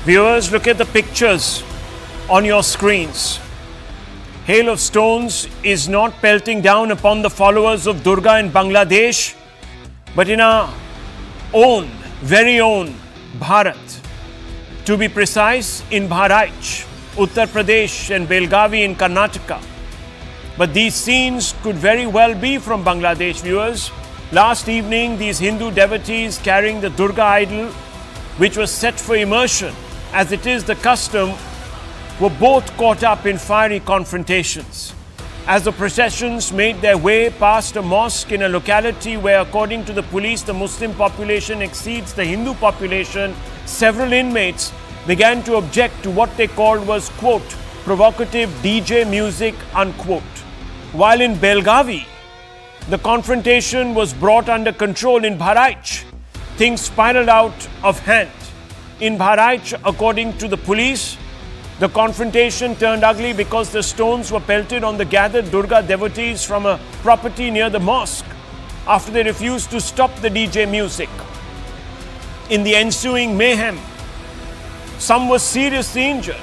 Viewers, look at the pictures on your screens. Hail of stones is not pelting down upon the followers of Durga in Bangladesh, but in our own, very own Bharat. To be precise, in Bahraich, Uttar Pradesh and Belgavi in Karnataka. But these scenes could very well be from Bangladesh, viewers. Last evening, these Hindu devotees carrying the Durga idol, which was set for immersion, as it is the custom, were both caught up in fiery confrontations. As the processions made their way past a mosque in a locality where, according to the police, the Muslim population exceeds the Hindu population, several inmates began to object to what they called was, quote, provocative DJ music, unquote. While in Belgavi, the confrontation was brought under control. In Bahraich, things spiraled out of hand. In Bahraich, according to the police, the confrontation turned ugly because the stones were pelted on the gathered Durga devotees from a property near the mosque after they refused to stop the DJ music. In the ensuing mayhem, some were seriously injured.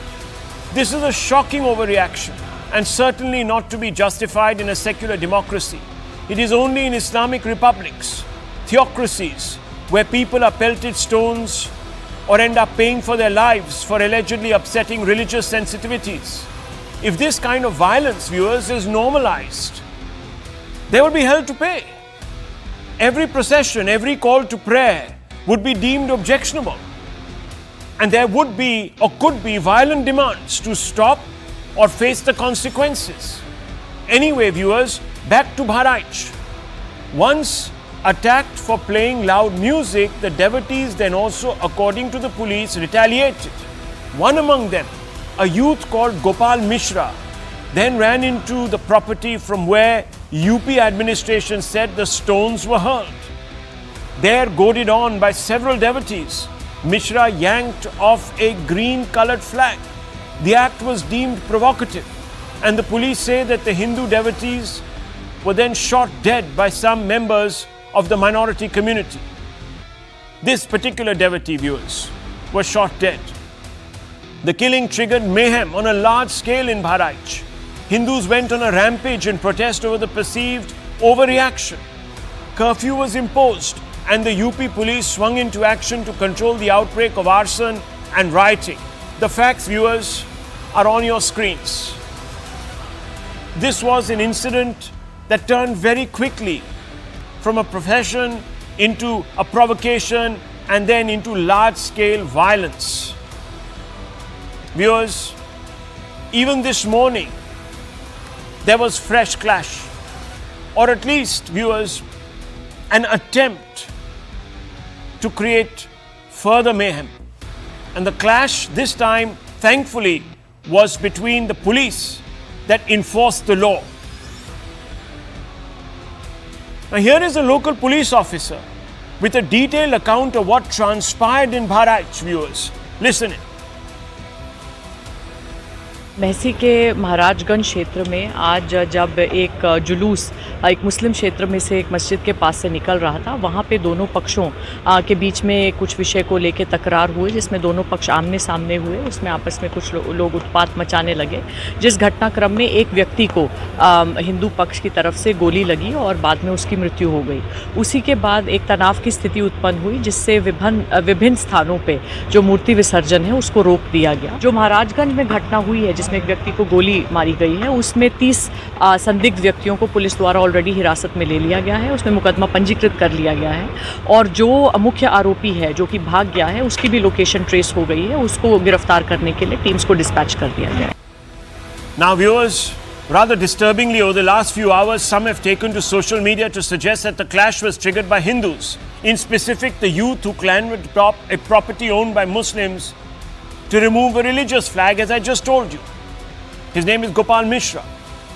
This is a shocking overreaction and certainly not to be justified in a secular democracy. It is only in Islamic republics, theocracies, where people are pelted stones or end up paying for their lives for allegedly upsetting religious sensitivities. If this kind of violence, viewers, is normalized, they will be held to pay. Every procession, every call to prayer would be deemed objectionable. And there would be or could be violent demands to stop or face the consequences. Anyway, viewers, back to Bahraich. Once attacked for playing loud music, the devotees then also, according to the police, retaliated. One among them, a youth called Gopal Mishra, then ran into the property from where UP administration said the stones were hurled. There, goaded on by several devotees, Mishra yanked off a green-colored flag. The act was deemed provocative, and the police say that the Hindu devotees were then shot dead by some members of the minority community. This particular devotee, viewers, was shot dead. The killing triggered mayhem on a large scale in Bahraich. Hindus went on a rampage in protest over the perceived overreaction. Curfew was imposed, and the UP police swung into action to control the outbreak of arson and rioting. The facts, viewers, are on your screens. This was an incident that turned very quickly from a profession into a provocation and then into large-scale violence. Viewers, even this morning, there was fresh clash, or at least, viewers, an attempt to create further mayhem. And the clash this time, thankfully, was between the police that enforced the law. Now here is a local police officer with a detailed account of what transpired in Bahraich, viewers. Listen in. Mahsi के महाराजगंज क्षेत्र में आज जब एक जुलूस एक मुस्लिम क्षेत्र में से एक मस्जिद के पास से निकल रहा था, वहाँ पे दोनों पक्षों के बीच में कुछ विषय को लेकर तकरार हुए, जिसमें दोनों पक्ष आमने सामने हुए। उसमें आपस में कुछ लोग उत्पात मचाने लगे, जिस घटनाक्रम में एक व्यक्ति को हिंदू पक्ष की तरफ से गोली लगी और बाद में उसकी मृत्यु हो गई। उसी के बाद एक तनाव की स्थिति उत्पन्न हुई, जिससे विभिन्न स्थानों पर जो मूर्ति विसर्जन है उसको रोक दिया गया। जो महाराजगंज में घटना हुई है जिसमें एक व्यक्ति को गोली मारी गई है, उसमें 30 संदिग्ध व्यक्तियों को पुलिस द्वारा ऑलरेडी हिरासत में ले लिया गया है। उसमें मुकदमा पंजीकृत कर लिया गया है और जो मुख्य आरोपी है जो कि भाग गया है, उसकी भी लोकेशन ट्रेस हो गई है। उसको गिरफ्तार करने के लिए टीम्स को डिस्पैच कर दिया गया है। Now viewers, rather disturbingly, over the last few hours, some have taken to social media to suggest that the clash was triggered by Hindus. In specific, the youth who clamored to top a property owned by Muslims to remove a religious flag, as I just told you. His name is Gopal Mishra,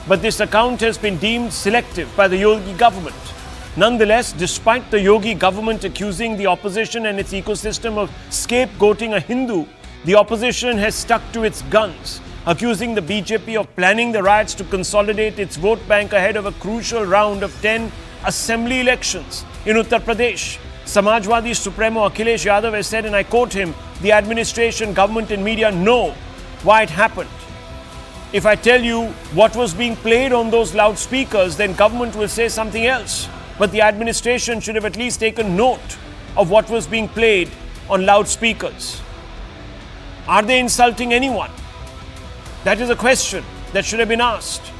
but this account has been deemed selective by the Yogi government. Nonetheless, despite the Yogi government accusing the opposition and its ecosystem of scapegoating a Hindu, the opposition has stuck to its guns, accusing the BJP of planning the riots to consolidate its vote bank ahead of a crucial round of 10 assembly elections in Uttar Pradesh. Samajwadi Supremo Akhilesh Yadav has said, and I quote him, the administration, government and media know why it happened. If I tell you what was being played on those loudspeakers, then government will say something else. But the administration should have at least taken note of what was being played on loudspeakers. Are they insulting anyone? That is a question that should have been asked.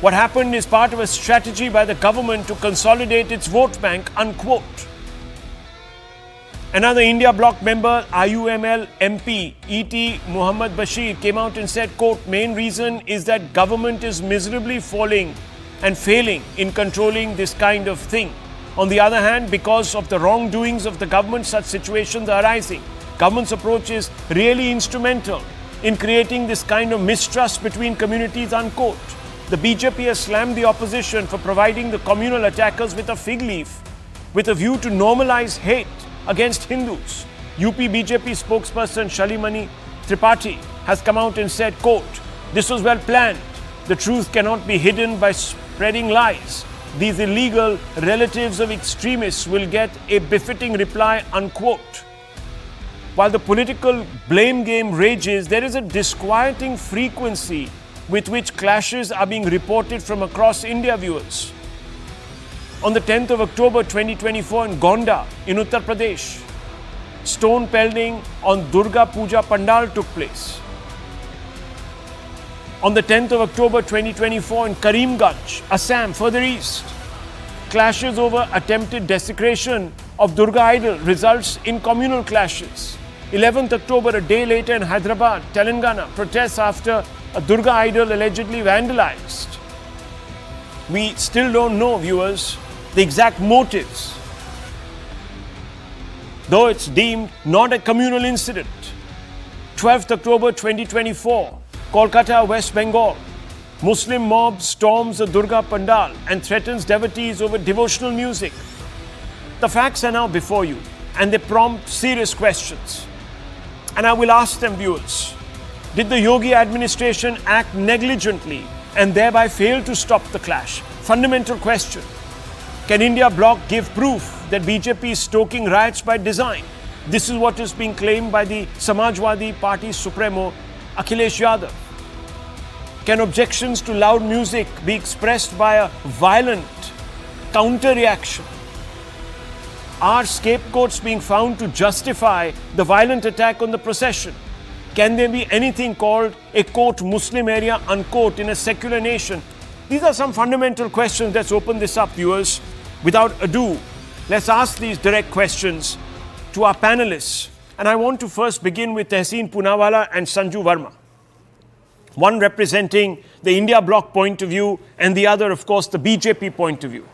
What happened is part of a strategy by the government to consolidate its vote bank, unquote. Another India Bloc member, IUML MP, E.T. Muhammad Bashir, came out and said, quote, main reason is that government is miserably falling and failing in controlling this kind of thing. On the other hand, because of the wrongdoings of the government, such situations are arising. Government's approach is really instrumental in creating this kind of mistrust between communities, unquote. The BJP has slammed the opposition for providing the communal attackers with a fig leaf with a view to normalize hate against Hindus. UP BJP spokesperson Shalimani Tripathi has come out and said, quote, this was well planned. The truth cannot be hidden by spreading lies. These illegal relatives of extremists will get a befitting reply, unquote. While the political blame game rages, there is a disquieting frequency with which clashes are being reported from across India, viewers. On the 10th of October 2024 in Gonda, in Uttar Pradesh, stone pelting on Durga Puja Pandal took place. On the 10th of October 2024 in Karimganj, Assam, further east, clashes over attempted desecration of Durga idol results in communal clashes. 11th October, a day later in Hyderabad, Telangana, protests after a Durga idol allegedly vandalized. We still don't know, viewers, the exact motives, though it's deemed not a communal incident. 12th October 2024, Kolkata, West Bengal, Muslim mob storms a Durga Pandal and threatens devotees over devotional music. The facts are now before you and they prompt serious questions. And I will ask them, viewers, did the Yogi administration act negligently and thereby fail to stop the clash? Fundamental question. Can India Bloc give proof that BJP is stoking riots by design? This is what is being claimed by the Samajwadi Party Supremo Akhilesh Yadav. Can objections to loud music be expressed by a violent counter-reaction? Are scapegoats being found to justify the violent attack on the procession? Can there be anything called a quote Muslim area unquote in a secular nation? These are some fundamental questions. Let's open this up, viewers. Without ado, let's ask these direct questions to our panelists. And I want to first begin with Tehseen Poonawalla and Sanju Verma. One representing the India Bloc point of view and the other, of course, the BJP point of view.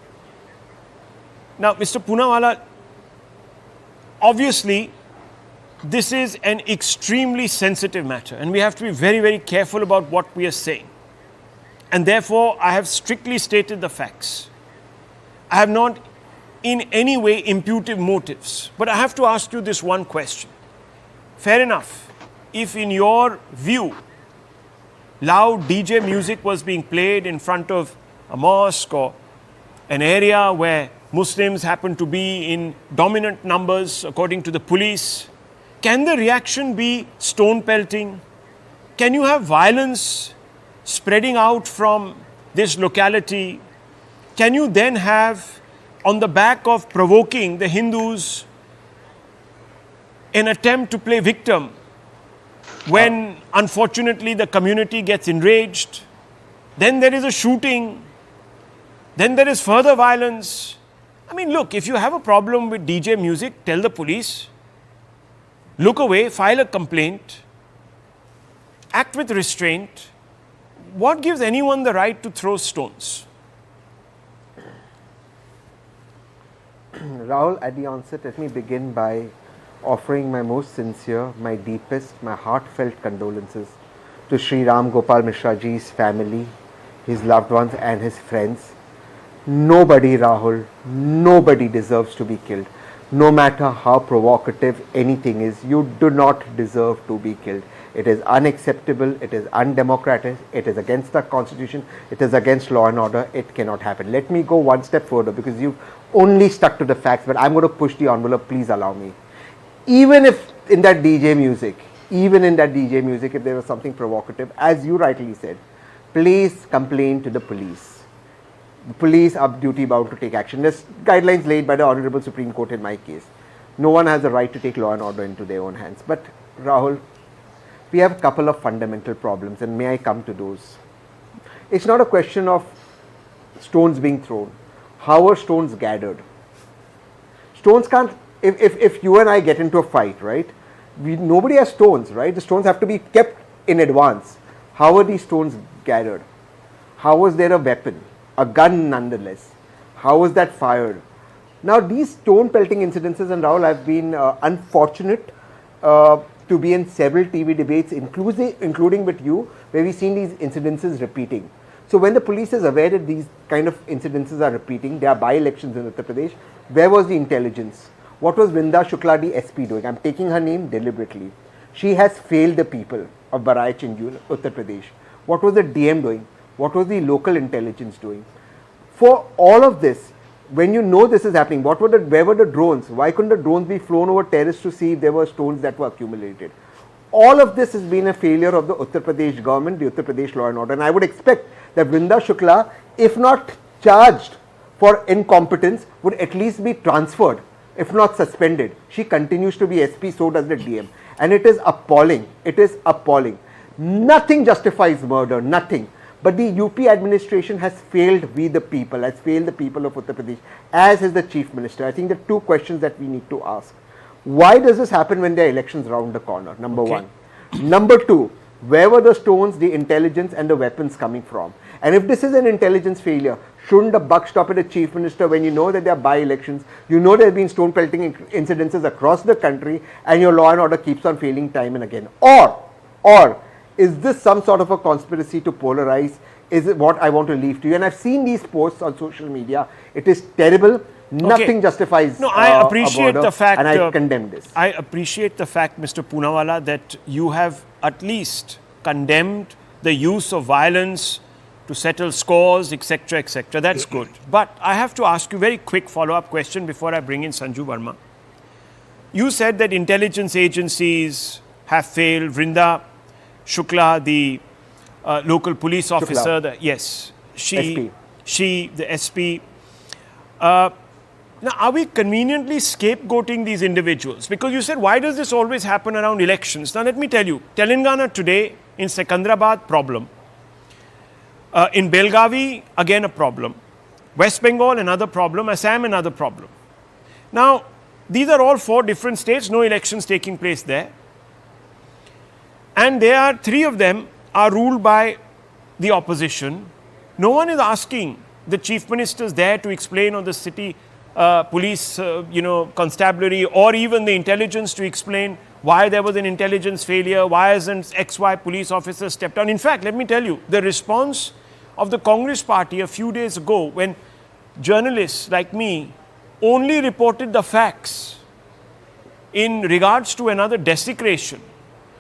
Now, Mr. Poonawalla, obviously, this is an extremely sensitive matter and we have to be very, very careful about what we are saying. And therefore, I have strictly stated the facts. I have not in any way imputed motives. But I have to ask you this one question. Fair enough, if in your view, loud DJ music was being played in front of a mosque or an area where Muslims happen to be in dominant numbers according to the police, can the reaction be stone pelting? Can you have violence spreading out from this locality? Can you then have, on the back of provoking the Hindus, an attempt to play victim when unfortunately the community gets enraged? Then there is a shooting. Then there is further violence. I mean, look, if you have a problem with DJ music, tell the police. Look away, file a complaint, act with restraint. What gives anyone the right to throw stones? Rahul, at the onset, let me begin by offering my most sincere, my deepest, my heartfelt condolences to Sri Ram Gopal Mishra ji's family, his loved ones and his friends. Nobody, Rahul, nobody deserves to be killed. No matter how provocative anything is, you do not deserve to be killed. It is unacceptable, it is undemocratic, it is against the constitution, it is against law and order, it cannot happen. Let me go one step further because you've only stuck to the facts, but I'm going to push the envelope, please allow me. Even if in that DJ music, if there was something provocative, as you rightly said, please complain to the police. The police are duty bound to take action. There's guidelines laid by the Honorable Supreme Court in my case. No one has the right to take law and order into their own hands. But Rahul, we have a couple of fundamental problems, and may I come to those? It's not a question of stones being thrown. How are stones gathered? Stones can't, if you and I get into a fight, right? Nobody has stones, right? The stones have to be kept in advance. How are these stones gathered? How was there a weapon? A gun nonetheless. How was that fired? Now these stone pelting incidences, and Rahul, I've been unfortunate to be in several TV debates, including with you, where we've seen these incidences repeating. So when the police is aware that these kind of incidences are repeating, there are by-elections in Uttar Pradesh, where was the intelligence? What was Vrinda Shukla, the SP, doing? I'm taking her name deliberately. She has failed the people of Bahraich in Uttar Pradesh. What was the DM doing? What was the local intelligence doing? For all of this, when you know this is happening, where were the drones? Why couldn't the drones be flown over terrace to see if there were stones that were accumulated? All of this has been a failure of the Uttar Pradesh government, the Uttar Pradesh law and order. And I would expect that Vrinda Shukla, if not charged for incompetence, would at least be transferred, if not suspended. She continues to be SP, so does the DM. And it is appalling. It is appalling. Nothing justifies murder, nothing. But the UP administration has failed we the people, has failed the people of Uttar Pradesh, as is the Chief Minister. I think there are two questions that we need to ask. Why does this happen when there are elections round the corner? Number one. Number two, where were the stones, the intelligence and the weapons coming from? And if this is an intelligence failure, shouldn't the buck stop at the Chief Minister when you know that there are by-elections, you know there have been stone pelting incidences across the country, and your law and order keeps on failing time and again? Or is this some sort of a conspiracy to polarize? Is it what I want to leave to you? And I've seen these posts on social media. It is terrible. Nothing justifies. No, I appreciate the fact, and I condemn this. I appreciate the fact, Mr. Poonawalla, that you have at least condemned the use of violence to settle scores, etc., etc. That's good. But I have to ask you a very quick follow-up question before I bring in Sanju Verma. You said that intelligence agencies have failed. Vrinda Shukla, the local police officer, the SP. Now, are we conveniently scapegoating these individuals? Because you said, why does this always happen around elections? Now, let me tell you, Telangana today, in Secunderabad, problem. In Belgavi, again a problem. West Bengal, another problem. Assam, another problem. Now, these are all 4 different states, no elections taking place there. And there are 3 of them are ruled by the opposition. No one is asking the chief ministers there to explain, or the city police, constabulary, or even the intelligence to explain why there was an intelligence failure, why hasn't XY police officer stepped down. In fact, let me tell you, the response of the Congress party a few days ago, when journalists like me only reported the facts in regards to another desecration,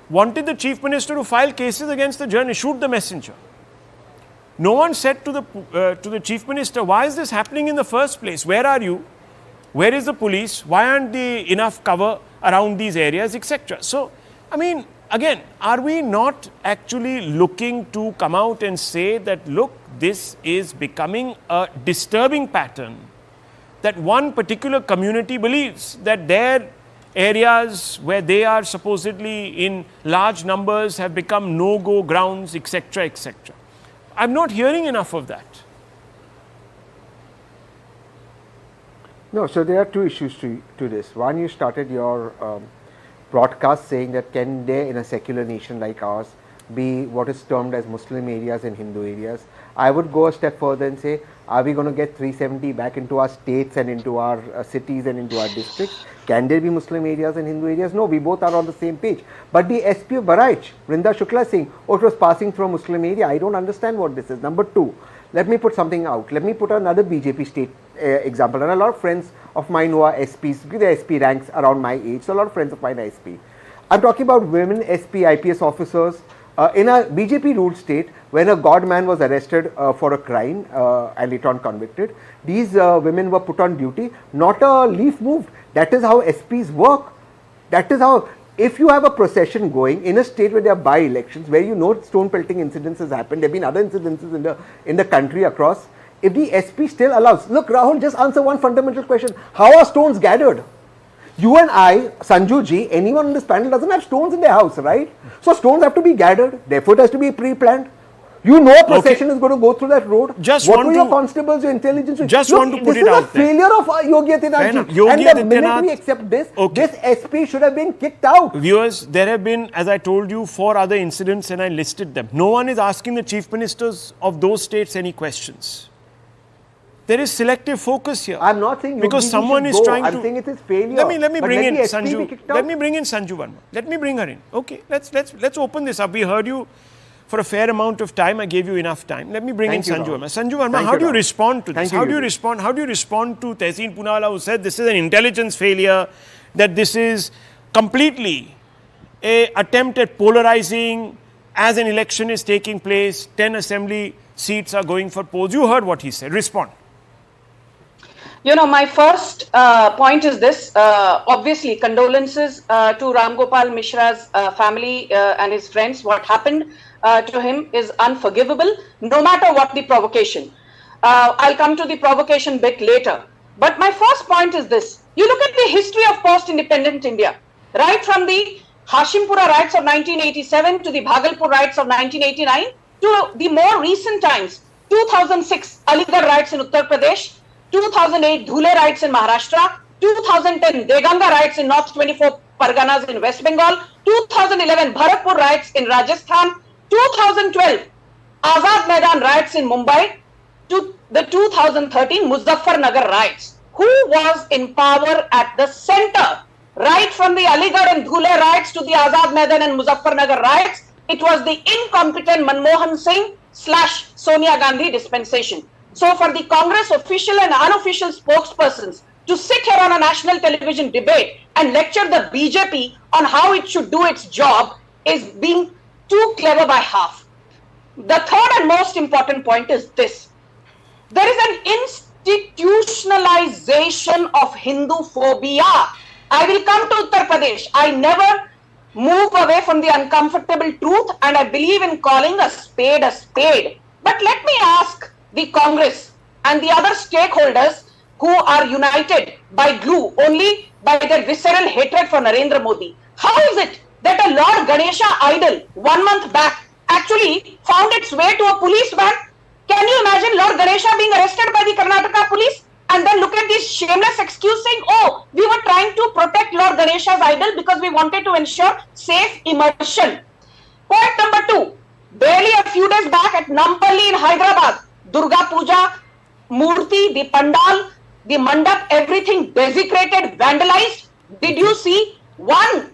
wanted the chief minister to file cases against the journalist, shoot the messenger. No one said to the chief minister, why is this happening in the first place? Where are you? Where is the police? Why aren't there enough cover around these areas, etc.? So, I mean, again, are we not actually looking to come out and say that, look, this is becoming a disturbing pattern, that one particular community believes that their areas where they are supposedly in large numbers have become no-go grounds, etc., etc. I'm not hearing enough of that. No, so there are 2 issues to this. One, you started your broadcast saying that can there, in a secular nation like ours, be what is termed as Muslim areas and Hindu areas? I would go a step further and say, are we going to get 370 back into our states and into our cities and into our districts? Can there be Muslim areas and Hindu areas? No, we both are on the same page. But the SP of Bahraich, Vrinda Shukla, is saying, oh, it was passing through a Muslim area. I don't understand what this is. Number 2, let me put something out. Let me put another BJP state example, and a lot of friends of mine who are SPs, the SP ranks around my age, so a lot of friends of mine are SP. I'm talking about women SP IPS officers in a BJP ruled state. When a god man was arrested for a crime and later on convicted, these women were put on duty, not a leaf moved. That is how SPs work. That is how, if you have a procession going in a state where there are by-elections, where you know stone pelting incidents has happened, there have been other incidences in the country across, if the SP still allows, look Rahul, just answer one fundamental question, how are stones gathered? You and I, Sanju ji, anyone on this panel doesn't have stones in their house, right? So stones have to be gathered, therefore it has to be pre-planned. You know a procession is going to go through that road. What were your constables, your intelligence? Just want to put it out there. This is a failure of Yogi Adityanath ji. And the minute we accept this, this SP should have been kicked out. Viewers, there have been, as I told you, 4 other incidents and I listed them. No one is asking the chief ministers of those states any questions. There is selective focus here. I'm not saying because someone is trying to. I'm saying it is failure. Let me bring in Sanju. Let me bring in Sanju Verma. Let me bring her in. Okay, let's open this up. We heard you for a fair amount of time. I gave you enough time. Let me bring in Sanju Verma. Sanju Verma, how do you respond to this? How do you respond to Tehseen Poonawalla, who said this is an intelligence failure, that this is completely a attempt at polarizing as an election is taking place, 10 assembly seats are going for polls. You heard what he said. Respond. You know, my first point is this. Obviously, condolences to Ram Gopal Mishra's family and his friends. What happened to him is unforgivable, no matter what the provocation. I'll come to the provocation bit later. But my first point is this. You look at the history of post-independent India, right from the Hashimpura riots of 1987 to the Bhagalpur riots of 1989 to the more recent times, 2006 Aligarh riots in Uttar Pradesh, 2008 Dhule riots in Maharashtra, 2010 Deganga riots in North 24 Parganas in West Bengal, 2011 Bharatpur riots in Rajasthan, 2012 Azad Maidan riots in Mumbai, to the 2013 Muzaffarnagar riots. Who was in power at the center? Right from the Aligarh and Dhule riots to the Azad Maidan and Muzaffarnagar riots, it was the incompetent Manmohan Singh / Sonia Gandhi dispensation. So for the Congress official and unofficial spokespersons to sit here on a national television debate and lecture the BJP on how it should do its job is being too clever by half. The third and most important point is this. There is an institutionalization of Hindu phobia. I will come to Uttar Pradesh. I never move away from the uncomfortable truth and I believe in calling a spade a spade. But let me ask the Congress and the other stakeholders who are united by glue only by their visceral hatred for Narendra Modi. How is it that a Lord Ganesha idol 1 month back actually found its way to a police van? Can you imagine Lord Ganesha being arrested by the Karnataka police? And then look at this shameless excuse saying, oh, we were trying to protect Lord Ganesha's idol because we wanted to ensure safe immersion. Point number 2, barely a few days back at Nampalli in Hyderabad, Durga Puja, Murti, the Pandal, the Mandap, everything desecrated, vandalized. Did you see one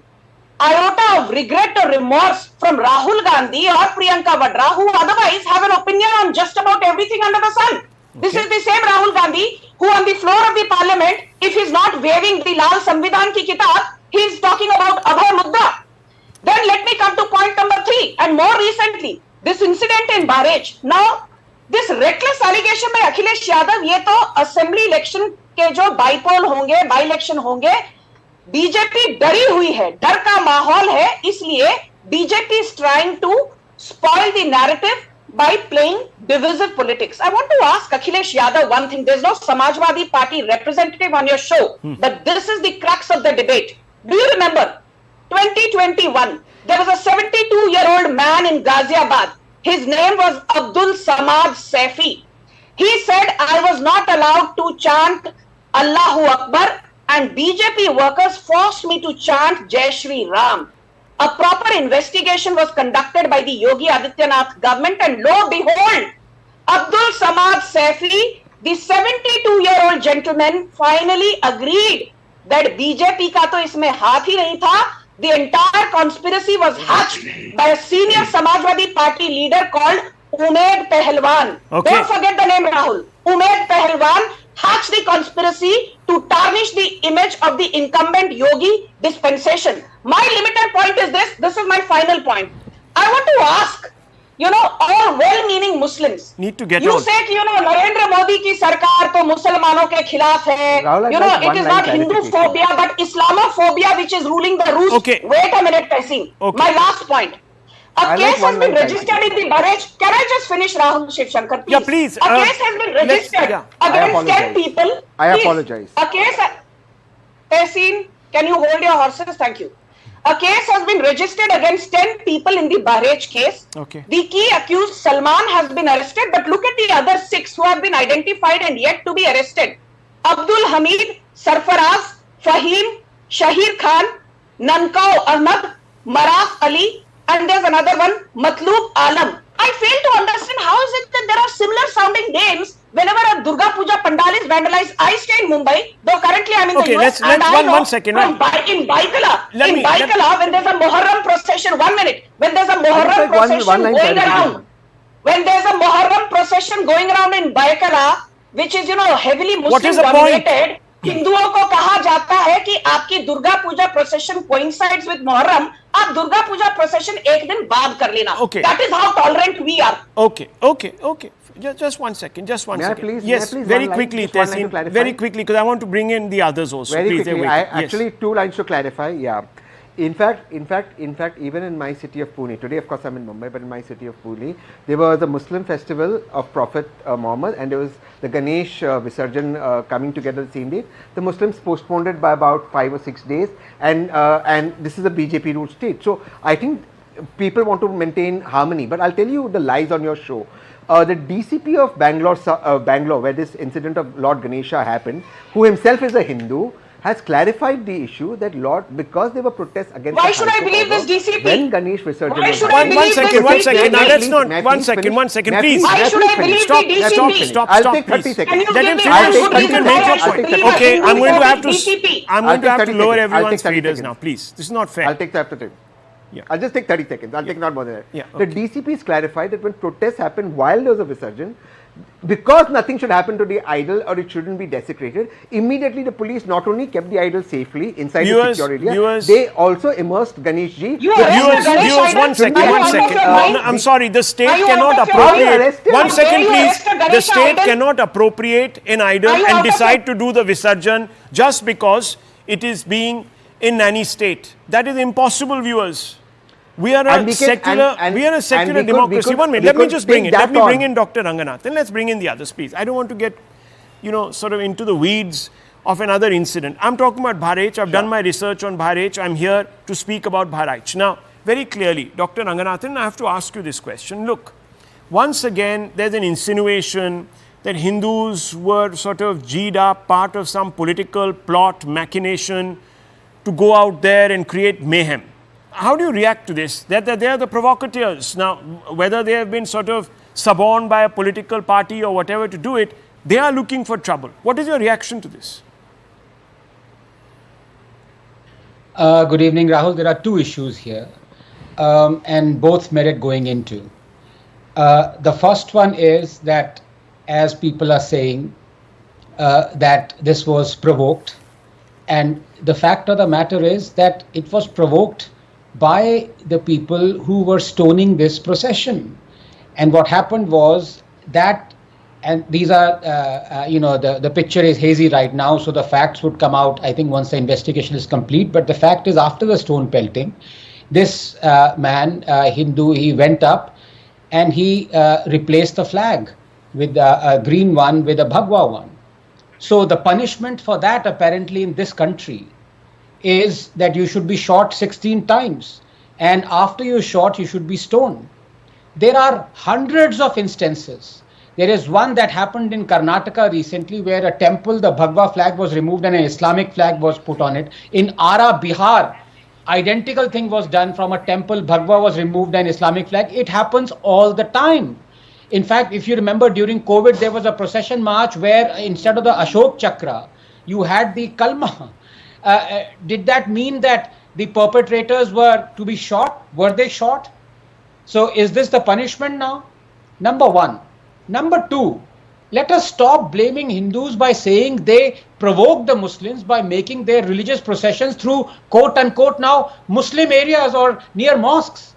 iota of regret or remorse from Rahul Gandhi or Priyanka Vadra, who otherwise have an opinion on just about everything under the sun? Okay. This is the same Rahul Gandhi who on the floor of the parliament, if he's not waving the Lal Samvidhan ki kitab, he's talking about Abhay Mudda. Then let me come to point number 3 and more recently, this incident in Bahraich. Now, this reckless allegation by Akhilesh Yadav, ये तो assembly election के जो bypoll होंगे, by election होंगे, BJP डरी हुई है, डर का माहौल है, इसलिए BJP is trying to spoil the narrative by playing divisive politics. I want to ask Akhilesh Yadav one thing. There's no Samajwadi Party representative on your show, but this is the crux of the debate. Do you remember 2021? There was a 72-year-old man in Ghaziabad. His name was Abdul Samad Saifi. He said, I was not allowed to chant Allahu Akbar and BJP workers forced me to chant Jai Shri Ram. A proper investigation was conducted by the Yogi Adityanath government and lo behold, Abdul Samad Saifi, the 72-year-old gentleman, finally agreed that BJP ka to isme haath hi nahi tha. The entire conspiracy was hatched by a senior Samajwadi Party leader called Umaid Pehlwan. Okay. Don't forget the name, Rahul. Umaid Pehlwan, hatch the conspiracy to tarnish the image of the incumbent Yogi dispensation. My limited point is this. This is my final point. I want to ask, all well-meaning Muslims. Need to get you on. say, Narendra Modi ki sarkar to Musalmano ke khilaf hai. Rahul, It is not Hindu-phobia, but Islamophobia which is ruling the roost. Okay. Wait a minute, Tehseen. Okay. My last point. A case has been registered in the Bahraich. Can I just finish, Rahul Shivshankar, please? Yeah, please. A case has been registered against 10 people. I Please. apologize. A case... Tehseen, can you hold your horses? Thank you. A case has been registered against 10 people in the Bahraich case. Okay. The key accused, Salman, has been arrested, but look at the other 6 who have been identified and yet to be arrested. Abdul Hamid, Sarfaraz, Fahim, Shahir Khan, Nankau Ahmad, Maraf Ali, and there's another one, Matlub Alam. I fail to understand how is it that there are similar sounding names whenever a Durga Puja pandal is vandalized. I stay in Mumbai, though currently I'm in Okay, the US. let's one second. In Baikala, when there's a Muharram procession, 1 minute, when there's a Muharram procession going around, when there's a Muharram procession going around in Baikala, which is, heavily Muslim dominated, हिंदुओं को कहा जाता है कि आपकी Durga Puja procession coincides with Muharram, आप Durga Puja procession एक दिन बाद कर लेना. Okay. That is how tolerant we are. Okay. Just 1 second. Just one second. Please, yes, please, very one quickly, line, just one line to Tehseen. clarify. Very quickly, because I want to bring in the others also. Very Please, quickly, actually 2 lines to clarify. Yeah. In fact, even in my city of Pune, today of course I'm in Mumbai, but in my city of Pune, there was a Muslim festival of Prophet Muhammad, and there was the Ganesh Visarjan coming together the same day. The Muslims postponed it by about 5 or 6 days, and this is a BJP ruled state. So I think people want to maintain harmony, but I'll tell you the lies on your show. The DCP of Bangalore, where this incident of Lord Ganesha happened, who himself is a Hindu, has clarified the issue that because there were protests against. Why should I believe this DCP? When Ganesh Visarjan. Why should I believe One second. Now let's not. One second, please. Why should I believe the DCP? Stop, I'll take 30 please. seconds. Let him I'll finish. take You can 30 make your seconds. point. Okay, I'm going to have to. DCP. I'm going to have to 30 lower seconds. I'll everyone's take 30 speeders seconds. now, please. This is not fair. I'll take the after 10. Yeah. I'll just take 30 seconds. I'll take not more than that. Yeah, The DCP has clarified that when protests happen while there was a Visarjan, because nothing should happen to the idol or it shouldn't be desecrated, immediately the police not only kept the idol safely inside the secure area, they also immersed Ganeshji. Viewers, 1 second. No, I'm sorry, the state cannot appropriate. 1 second, please. The state cannot appropriate an idol and decide to do the Visarjan just because it is being in nanny state. That is impossible, viewers. We are a secular democracy. 1 minute, let me just bring in. Let me bring in Dr. Ranganath, and let's bring in the others, please. I don't want to get, sort of into the weeds of another incident. I'm talking about Bahraich. I've done my research on Bahraich. I'm here to speak about Bahraich. Now, very clearly, Dr. Ranganathan, I have to ask you this question. Look, once again, there's an insinuation that Hindus were sort of G'd up, part of some political plot, machination to go out there and create mayhem. How do you react to this? That they are the provocateurs. Now, whether they have been sort of suborned by a political party or whatever to do it, they are looking for trouble. What is your reaction to this? Good evening, Rahul. There are 2 issues here, and both merit going into. The first one is that, as people are saying, that this was provoked, and the fact of the matter is that it was provoked by the people who were stoning this procession. And what happened was that, and these are, the picture is hazy right now, so the facts would come out, I think, once the investigation is complete. But the fact is, after the stone pelting, this man, Hindu, he went up and he replaced the flag with a green one with a Bhagwa one. So the punishment for that, apparently, in this country is that you should be shot 16 times, and after you're shot, you should be stoned. There are hundreds of instances. There is one that happened in Karnataka recently where a temple, the Bhagwa flag was removed and an Islamic flag was put on it. In Ara, Bihar, identical thing was done. From a temple, Bhagwa was removed and Islamic flag. It happens all the time. In fact, if you remember, during COVID, there was a procession march where instead of the Ashok Chakra, you had the Kalma. Did that mean that the perpetrators were to be shot? Were they shot? So is this the punishment now? Number one. Number two, Let us stop blaming Hindus by saying they provoked the Muslims by making their religious processions through quote unquote now Muslim areas or near mosques.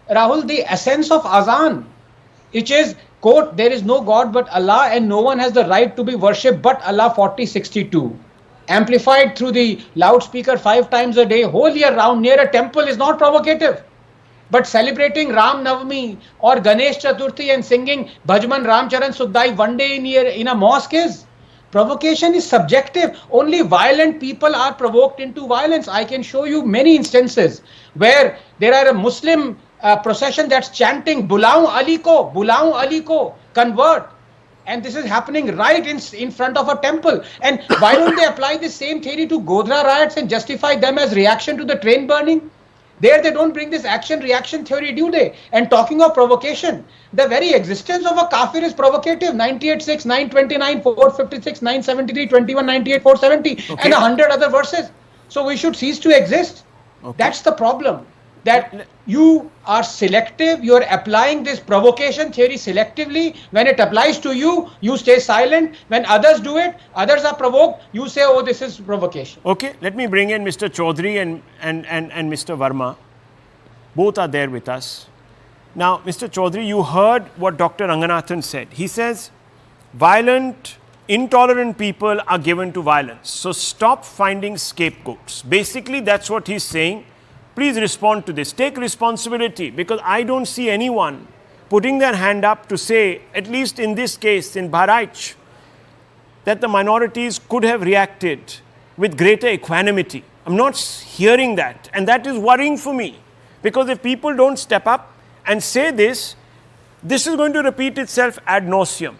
Rahul, the essence of Azan, which is quote, there is no God but Allah and no one has the right to be worshipped but Allah 4062. Amplified through the loudspeaker 5 times a day, whole year round near a temple is not provocative. But celebrating Ram Navami or Ganesh Chaturthi and singing Bhajman Ramcharan Suddai one day in a mosque is. Provocation is subjective. Only violent people are provoked into violence. I can show you many instances where there are a Muslim procession that's chanting Bulao Ali ko, convert. And this is happening right in front of a temple. And why don't they apply the same theory to Godhra riots and justify them as reaction to the train burning? There they don't bring this action-reaction theory, do they? And talking of provocation, the very existence of a kafir is provocative. 98:6, 929, 456, 973, 21, 98, 470, and 100 other verses. So we should cease to exist. Okay. That's the problem. That you are selective, you are applying this provocation theory selectively. When it applies to you, you stay silent. When others do it, others are provoked, you say, oh, this is provocation. Okay, let me bring in Mr. Chaudhary and Mr. Verma. Both are there with us. Now, Mr. Chaudhary, you heard what Dr. Ranganathan said. He says, violent, intolerant people are given to violence. So stop finding scapegoats. Basically, that's what he's saying. Please respond to this. Take responsibility, because I don't see anyone putting their hand up to say, at least in this case, in Bahraich, that the minorities could have reacted with greater equanimity. I'm not hearing that. And that is worrying for me. Because if people don't step up and say this, this is going to repeat itself ad nauseum.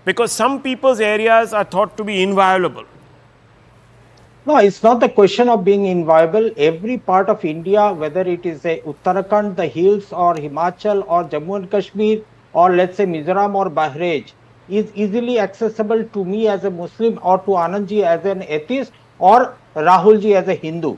Because some people's areas are thought to be inviolable. No, it's not the question of being inviolable. Every part of India, whether it is a Uttarakhand, the hills, or Himachal, or Jammu and Kashmir, or let's say Mizoram or Bahraich, is easily accessible to me as a Muslim, or to Anandji as an atheist, or Rahulji as a Hindu.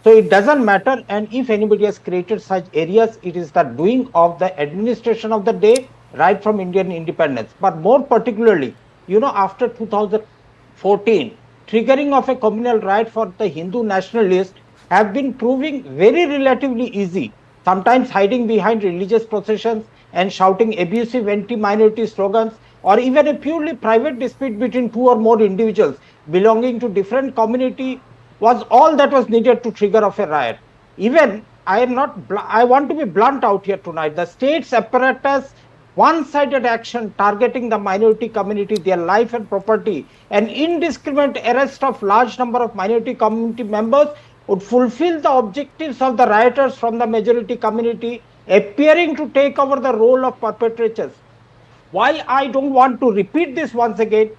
So it doesn't matter, and if anybody has created such areas, it is the doing of the administration of the day, right from Indian independence. But more particularly, after 2014, triggering of a communal riot for the Hindu nationalists have been proving very relatively easy, sometimes hiding behind religious processions and shouting abusive anti-minority slogans, or even a purely private dispute between two or more individuals belonging to different community was all that was needed to trigger of a riot. Even, I want to be blunt out here tonight, the state's apparatus one-sided action targeting the minority community, their life and property, and indiscriminate arrest of large number of minority community members would fulfill the objectives of the rioters from the majority community, appearing to take over the role of perpetrators. Why I don't want to repeat this once again,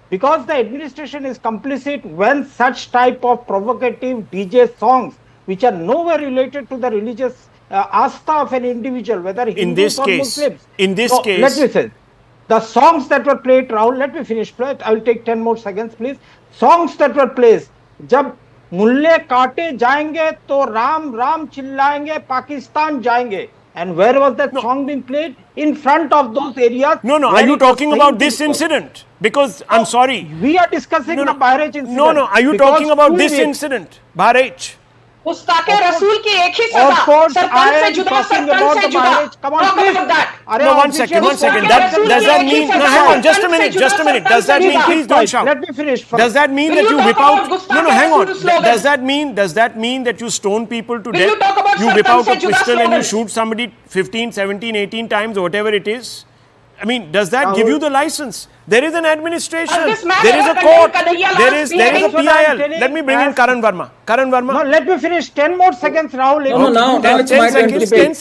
because the administration is complicit when such type of provocative DJ songs, which are nowhere related to the religious asta of an individual, whether Hindus or Muslims. In this case, let me say, the songs that were played, Rahul, let me finish. I will take 10 more seconds, please. Songs that were played, जब मुल्ले काटे जाएंगे तो राम राम चिल्लाएंगे पाकिस्तान जाएंगे. And where was that song being played? In front of those areas. No, are you talking about this incident? Because, I'm sorry. We are discussing the Bahraich incident. No, are you talking about this incident? Bahraich. मुस्ताके रसूल की एक ही सजा सरपंच से जुदा सरपंच से जुदा come on please no one second does that mean no hang on just a minute does that mean please don't shout let me finish does that mean that you whip out no hang on does that mean that you stone people to death you whip out a pistol and you shoot somebody 15 17 18 times or whatever it is I mean, does that give you the license? There is an administration, there is a court, there is a PIL. Let me bring in Karan Verma. No, let me finish. 10 more seconds, Rahul. No, 10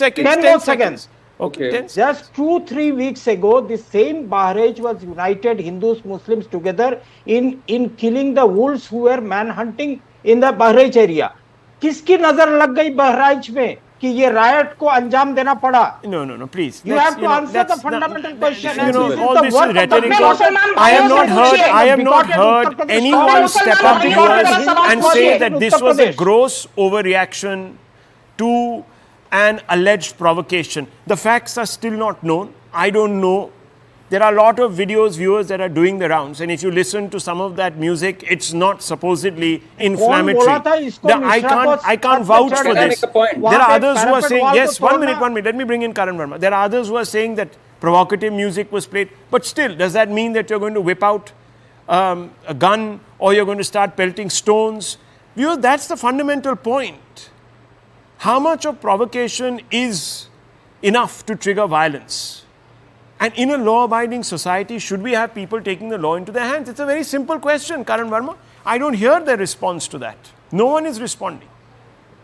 seconds. Okay. Just 2-3 weeks ago, the same Bahraich was united Hindus, Muslims together in killing the wolves who were manhunting in the Bahraich area. किसकी नजर लग गई बहराइच में कि ये riot को अंजाम देना पड़ा? No, please. You have to answer the fundamental question. All this is rhetorical. I have not heard anyone step up viewers and say that this was a gross overreaction to an alleged provocation. The facts are still not known. I don't know. there are a lot of videos, viewers that are doing the rounds, and if you listen to some of that music, it's not supposedly inflammatory. I can't vouch for Can I this. make a point? There are others who are saying, yes, 1 minute, let me bring in Karan Verma. There are others who are saying that provocative music was played, but still, does that mean that you're going to whip out a gun or you're going to start pelting stones? Viewers, that's the fundamental point. How much of provocation is enough to trigger violence? And in a law-abiding society, should we have people taking the law into their hands? It's a very simple question, Karan Verma. I don't hear their response to that. No one is responding.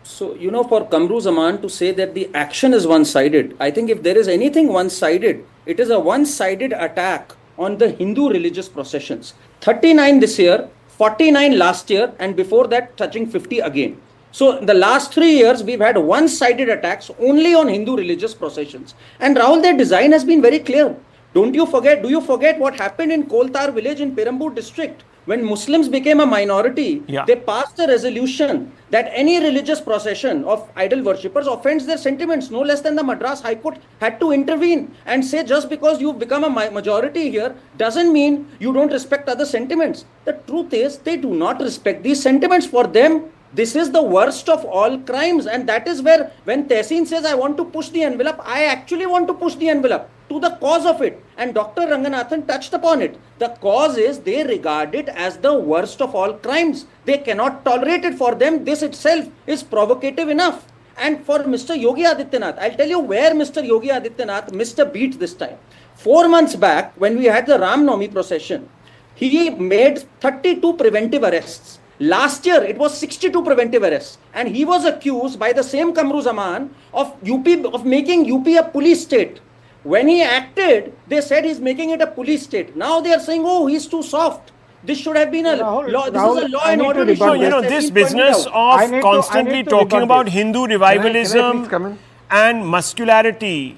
So, for Kamru Zaman to say that the action is one-sided, I think if there is anything one-sided, it is a one-sided attack on the Hindu religious processions. 39 this year, 49 last year, and before that touching 50 again. So in the last 3 years, we've had one-sided attacks only on Hindu religious processions. And Rahul, their design has been very clear. Do you forget what happened in Koltar village in Perambur district? When Muslims became a minority, they passed a resolution that any religious procession of idol worshippers offends their sentiments. No less than the Madras High Court had to intervene and say just because you've become a majority here doesn't mean you don't respect other sentiments. The truth is they do not respect these sentiments. For them, this is the worst of all crimes, and that is where when Tehseen says I want to push the envelope, I actually want to push the envelope to the cause of it, and Dr. Ranganathan touched upon it. The cause is they regard it as the worst of all crimes. They cannot tolerate it. For them, this itself is provocative enough. And for Mr. Yogi Adityanath, I'll tell you where Mr. Yogi Adityanath missed a beat this time. 4 months back, when we had the Ram Navami procession, he made 32 preventive arrests. Last year, it was 62 preventive arrests. And he was accused by the same Kamru Zaman of making UP a police state. When he acted, they said he's making it a police state. Now they are saying, oh, he's too soft. This should have been a law. This is a law and order issue. This business of constantly talking about Hindu revivalism and muscularity,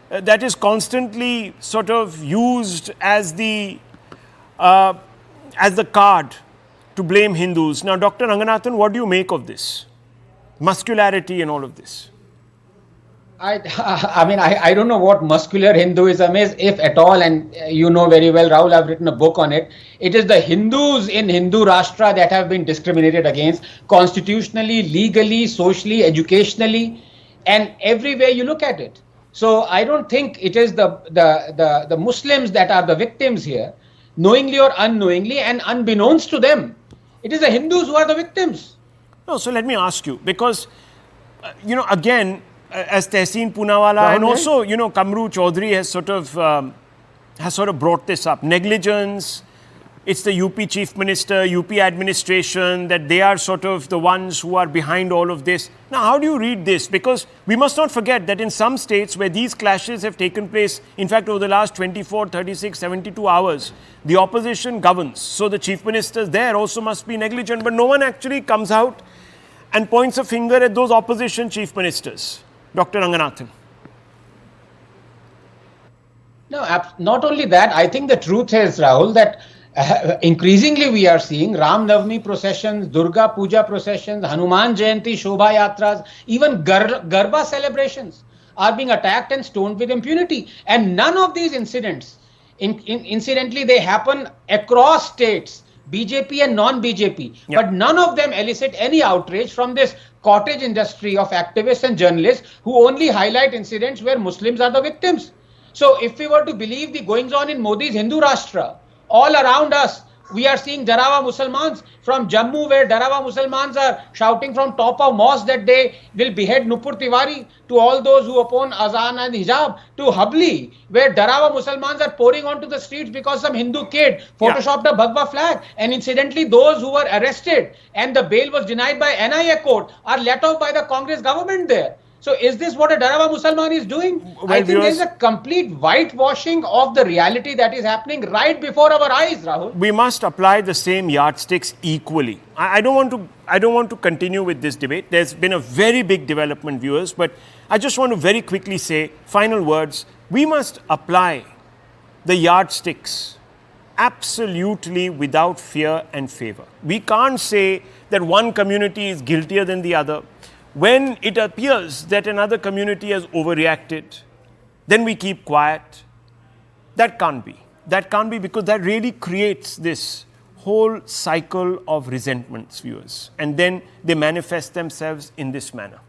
that is constantly sort of used as the card to blame Hindus. Now, Dr. Ranganathan, what do you make of this? Muscularity and all of this. I don't know what muscular Hinduism is, if at all, and you know very well, Rahul, I've written a book on it. It is the Hindus in Hindu Rashtra that have been discriminated against constitutionally, legally, socially, educationally, and everywhere you look at it. So I don't think it is the Muslims that are the victims here, knowingly or unknowingly, and unbeknownst to them. It is the Hindus who are the victims. No, so let me ask you, because, again, as Tehseen Poonawalla and also, Kamru Chaudhary has sort of brought this up. Negligence, it's the UP Chief Minister, UP administration, that they are sort of the ones who are behind all of this. Now, how do you read this? Because we must not forget that in some states where these clashes have taken place, in fact, over the last 24, 36, 72 hours, the opposition governs. So the Chief Ministers there also must be negligent, but no one actually comes out and points a finger at those opposition Chief Ministers. Dr. Ranganathan. No, not only that, I think the truth is, Rahul, that increasingly we are seeing Ram Navami processions, Durga Puja processions, Hanuman Jayanti, Shobha Yatras, even Garba celebrations are being attacked and stoned with impunity. And none of these incidents, incidentally, they happen across states, BJP and non-BJP, but none of them elicit any outrage from this cottage industry of activists and journalists who only highlight incidents where Muslims are the victims. So if we were to believe the goings on in Modi's Hindu Rashtra, all around us, we are seeing Darawa Musalmans from Jammu, where Darawa Musalmans are shouting from top of mosque that they will behead Nupur Tiwari, to all those who oppose Azan and Hijab, to Habli, where Darawa Musalmans are pouring onto the streets because some Hindu kid photoshopped a Bhagwa flag. And incidentally, those who were arrested and the bail was denied by NIA court are let off by the Congress government there. So is this what a Darawa Musalman is doing? Well, I think there is a complete whitewashing of the reality that is happening right before our eyes, Rahul. We must apply the same yardsticks equally. I don't want to continue with this debate. There's been a very big development, viewers, but I just want to very quickly say, final words, we must apply the yardsticks absolutely without fear and favor. We can't say that one community is guiltier than the other. When it appears that another community has overreacted, then we keep quiet. That can't be. That can't be, because that really creates this whole cycle of resentments, viewers. And then they manifest themselves in this manner.